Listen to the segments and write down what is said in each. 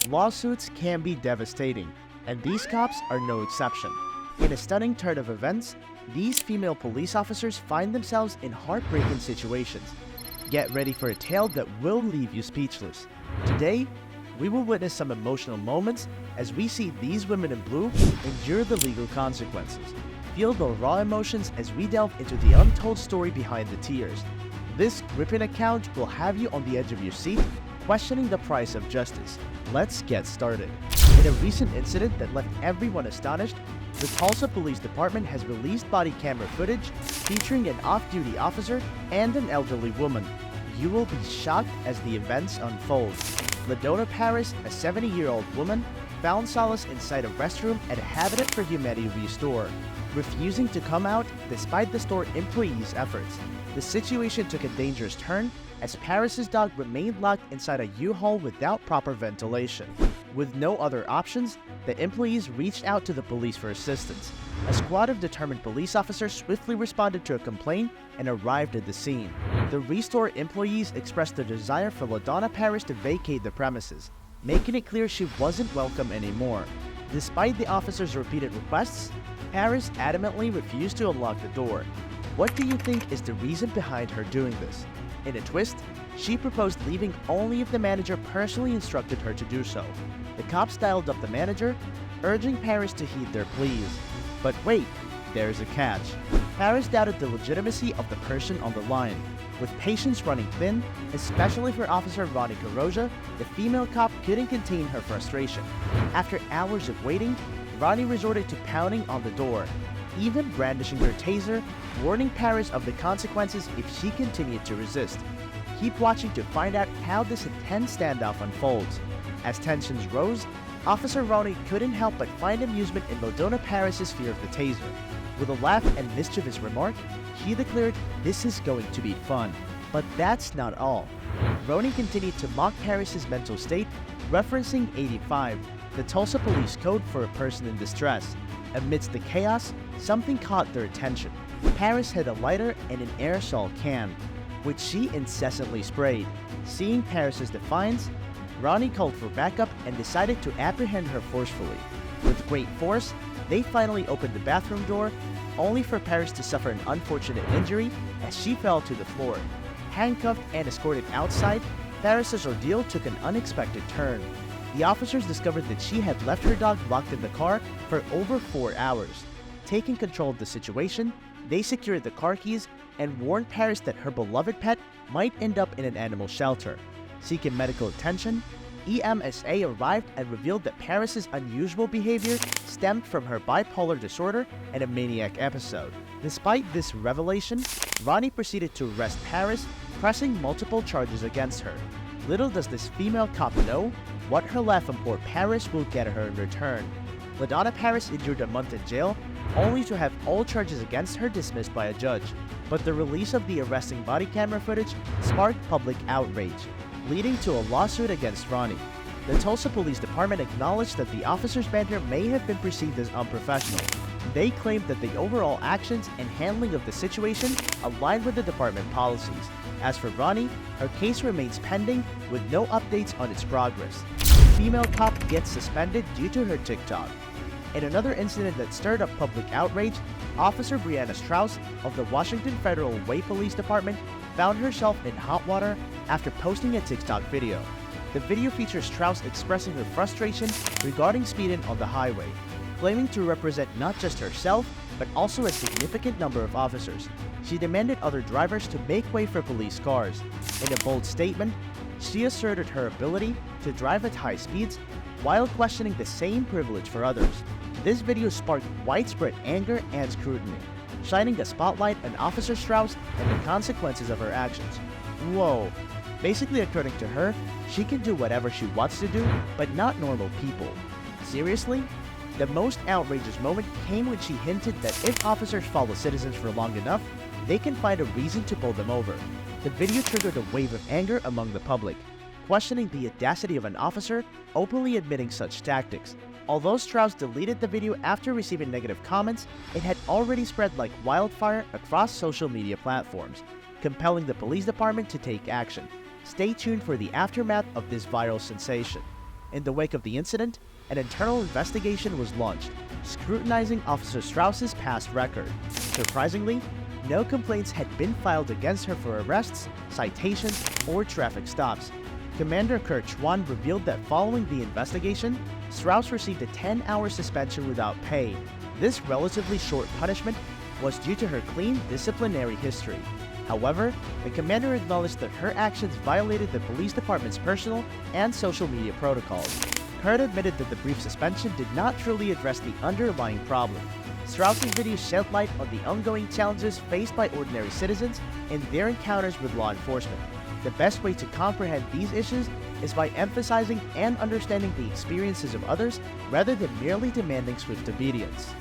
Lawsuits can be devastating, and these cops are no exception. In a stunning turn of events, these female police officers find themselves in heartbreaking situations. Get ready for a tale that will leave you speechless. Today, we will witness some emotional moments as we see these women in blue endure the legal consequences. Feel the raw emotions as we delve into the untold story behind the tears. This gripping account will have you on the edge of your seat, questioning the price of justice. Let's get started. In a recent incident that left everyone astonished, the Tulsa Police Department has released body camera footage featuring an off-duty officer and an elderly woman. You will be shocked as the events unfold. Ladonna Paris, a 70-year-old woman, found solace inside a restroom at a Habitat for Humanity store, refusing to come out despite the store employees' efforts. The situation took a dangerous turn as Paris's dog remained locked inside a U-Haul without proper ventilation. With no other options, the employees reached out to the police for assistance. A squad of determined police officers swiftly responded to a complaint and arrived at the scene. The restore employees expressed their desire for Ladonna Paris to vacate the premises, making it clear she wasn't welcome anymore. Despite the officers' repeated requests, Paris adamantly refused to unlock the door. What do you think is the reason behind her doing this? In a twist, she proposed leaving only if the manager personally instructed her to do so. The cops dialed up the manager, urging Paris to heed their pleas. But wait, there's a catch. Paris doubted the legitimacy of the person on the line. With patience running thin, especially for Officer Ronnie Caroja, the female cop couldn't contain her frustration. After hours of waiting, Ronnie resorted to pounding on the door, even brandishing her taser, warning Paris of the consequences if she continued to resist. Keep watching to find out how this intense standoff unfolds. As tensions rose, Officer Ronnie couldn't help but find amusement in Ladonna Paris' fear of the taser. With a laugh and mischievous remark, he declared, "This is going to be fun." But that's not all. Ronnie continued to mock Paris' mental state, referencing 85, the Tulsa Police Code for a person in distress. Amidst the chaos, something caught their attention. Paris had a lighter and an aerosol can, which she incessantly sprayed. Seeing Paris' defiance, Ronnie called for backup and decided to apprehend her forcefully. With great force, they finally opened the bathroom door, only for Paris to suffer an unfortunate injury as she fell to the floor. Handcuffed and escorted outside, Paris' ordeal took an unexpected turn. The officers discovered that she had left her dog locked in the car for over 4 hours. Taking control of the situation, they secured the car keys and warned Paris that her beloved pet might end up in an animal shelter. Seeking medical attention, EMSA arrived and revealed that Paris' unusual behavior stemmed from her bipolar disorder and a maniac episode. Despite this revelation, Ronnie proceeded to arrest Paris, pressing multiple charges against her. Little does this female cop know what her laugh on poor Paris will get her in return. Ladonna Paris endured a month in jail, only to have all charges against her dismissed by a judge. But the release of the arresting body camera footage sparked public outrage, leading to a lawsuit against Ronnie. The Tulsa Police Department acknowledged that the officer's banter may have been perceived as unprofessional. They claimed that the overall actions and handling of the situation aligned with the department policies. As for Ronnie, her case remains pending with no updates on its progress. The female cop gets suspended due to her TikTok. In another incident that stirred up public outrage, Officer Brianna Strauss of the Washington Federal Way Police Department found herself in hot water after posting a TikTok video. The video features Strauss expressing her frustration regarding speeding on the highway, claiming to represent not just herself, but also a significant number of officers. She demanded other drivers to make way for police cars. In a bold statement, she asserted her ability to drive at high speeds while questioning the same privilege for others. This video sparked widespread anger and scrutiny, shining a spotlight on Officer Strauss and the consequences of her actions. Whoa. Basically, according to her, she can do whatever she wants to do, but not normal people. Seriously? The most outrageous moment came when she hinted that if officers follow citizens for long enough, they can find a reason to pull them over. The video triggered a wave of anger among the public, questioning the audacity of an officer openly admitting such tactics. Although Strauss deleted the video after receiving negative comments, it had already spread like wildfire across social media platforms, compelling the police department to take action. Stay tuned for the aftermath of this viral sensation. In the wake of the incident, an internal investigation was launched, scrutinizing Officer Strauss's past record. Surprisingly, no complaints had been filed against her for arrests, citations, or traffic stops. Commander Kurt Schwann revealed that following the investigation, Strauss received a 10-hour suspension without pay. This relatively short punishment was due to her clean disciplinary history. However, the commander acknowledged that her actions violated the police department's personal and social media protocols. Kurt admitted that the brief suspension did not truly address the underlying problem. Strauss's video shed light on the ongoing challenges faced by ordinary citizens in their encounters with law enforcement. The best way to comprehend these issues is by emphasizing and understanding the experiences of others rather than merely demanding swift obedience.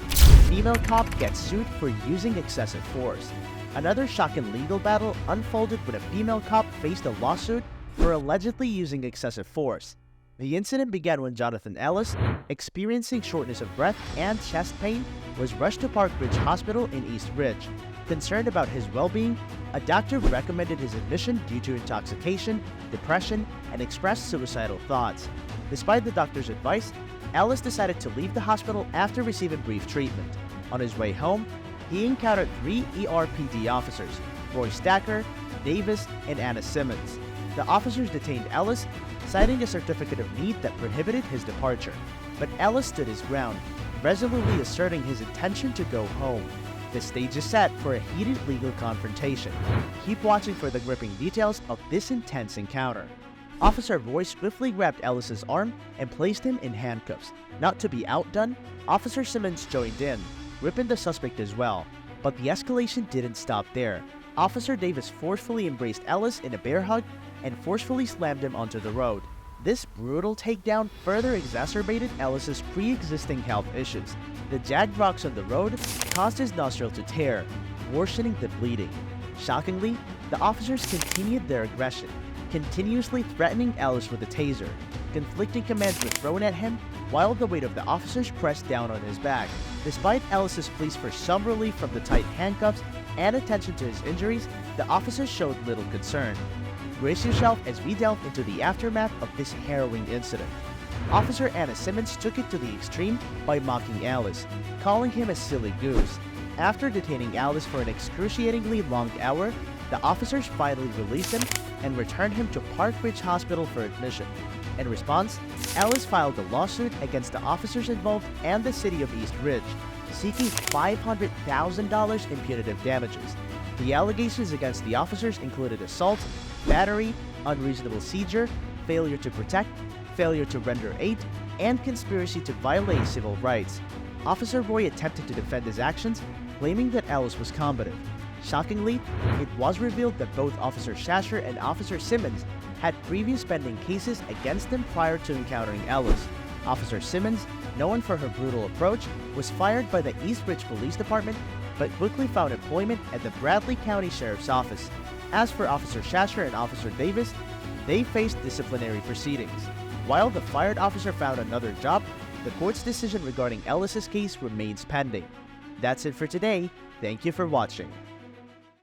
Female cop gets sued for using excessive force. Another shocking legal battle unfolded when a female cop faced a lawsuit for allegedly using excessive force. The incident began when Jonathan Ellis, experiencing shortness of breath and chest pain, was rushed to Park Ridge Hospital in East Ridge. Concerned about his well-being, a doctor recommended his admission due to intoxication, depression, and expressed suicidal thoughts. Despite the doctor's advice, Ellis decided to leave the hospital after receiving brief treatment. On his way home, he encountered 3 ERPD officers, Roy Stacker, Davis, and Anna Simmons. The officers detained Ellis, citing a certificate of need that prohibited his departure. But Ellis stood his ground, resolutely asserting his intention to go home. The stage is set for a heated legal confrontation. Keep watching for the gripping details of this intense encounter. Officer Roy swiftly grabbed Ellis's arm and placed him in handcuffs. Not to be outdone, Officer Simmons joined in, ripping the suspect as well. But the escalation didn't stop there. Officer Davis forcefully embraced Ellis in a bear hug and forcefully slammed him onto the road. This brutal takedown further exacerbated Ellis's pre-existing health issues. The jagged rocks on the road caused his nostril to tear, worsening the bleeding. Shockingly, the officers continued their aggression, continuously threatening Ellis with a taser. Conflicting commands were thrown at him, while the weight of the officers pressed down on his back. Despite Ellis's pleas for some relief from the tight handcuffs and attention to his injuries, the officers showed little concern. Brace yourself as we delve into the aftermath of this harrowing incident. Officer Anna Simmons took it to the extreme by mocking Ellis, calling him a silly goose. After detaining Ellis for an excruciatingly long hour, the officers finally released him and returned him to Park Ridge Hospital for admission. In response, Ellis filed a lawsuit against the officers involved and the city of East Ridge, seeking $500,000 in punitive damages. The allegations against the officers included assault, battery, unreasonable seizure, failure to protect, failure to render aid, and conspiracy to violate civil rights. Officer Roy attempted to defend his actions, claiming that Ellis was combative. Shockingly, it was revealed that both Officer Shasher and Officer Simmons had previous pending cases against them prior to encountering Ellis. Officer Simmons, known for her brutal approach, was fired by the East Ridge Police Department, but quickly found employment at the Bradley County Sheriff's Office. As for Officer Shasher and Officer Davis, they faced disciplinary proceedings. While the fired officer found another job, the court's decision regarding Ellis's case remains pending. That's it for today. Thank you for watching.